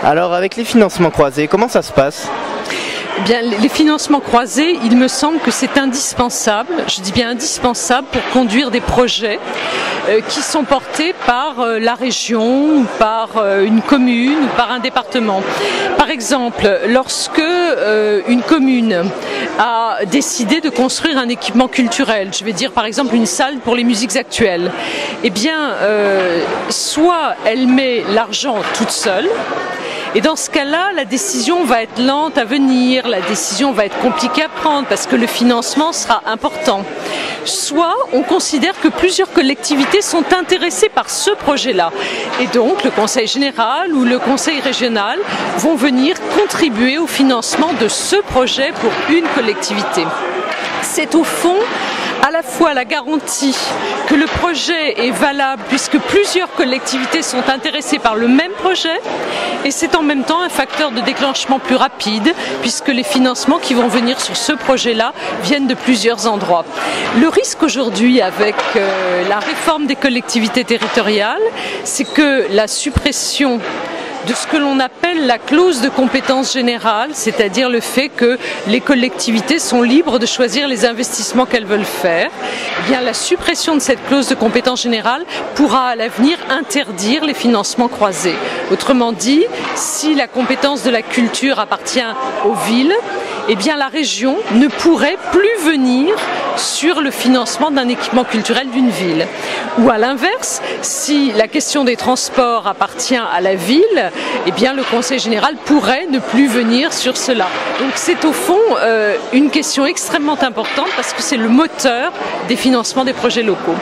Alors avec les financements croisés, comment ça se passe ? Eh bien, les financements croisés, il me semble que c'est indispensable, je dis bien indispensable, pour conduire des projets qui sont portés par la région, ou par une commune, ou par un département. Par exemple, lorsque une commune a décidé de construire un équipement culturel, je vais dire par exemple une salle pour les musiques actuelles, eh bien, soit elle met l'argent toute seule, et dans ce cas-là, la décision va être lente à venir, la décision va être compliquée à prendre parce que le financement sera important. Soit on considère que plusieurs collectivités sont intéressées par ce projet-là. Et donc le Conseil général ou le Conseil régional vont venir contribuer au financement de ce projet pour une collectivité. C'est au fond à la fois la garantie que le projet est valable puisque plusieurs collectivités sont intéressées par le même projet, et c'est en même temps un facteur de déclenchement plus rapide puisque les financements qui vont venir sur ce projet-là viennent de plusieurs endroits. Le risque aujourd'hui avec la réforme des collectivités territoriales, c'est que la suppression de ce que l'on appelle la clause de compétence générale, c'est-à-dire le fait que les collectivités sont libres de choisir les investissements qu'elles veulent faire, eh bien la suppression de cette clause de compétence générale pourra à l'avenir interdire les financements croisés. Autrement dit, si la compétence de la culture appartient aux villes, eh bien la région ne pourrait plus venir sur le financement d'un équipement culturel d'une ville. Ou à l'inverse, si la question des transports appartient à la ville, eh bien le Conseil général pourrait ne plus venir sur cela. Donc c'est au fond une question extrêmement importante parce que c'est le moteur des financements des projets locaux.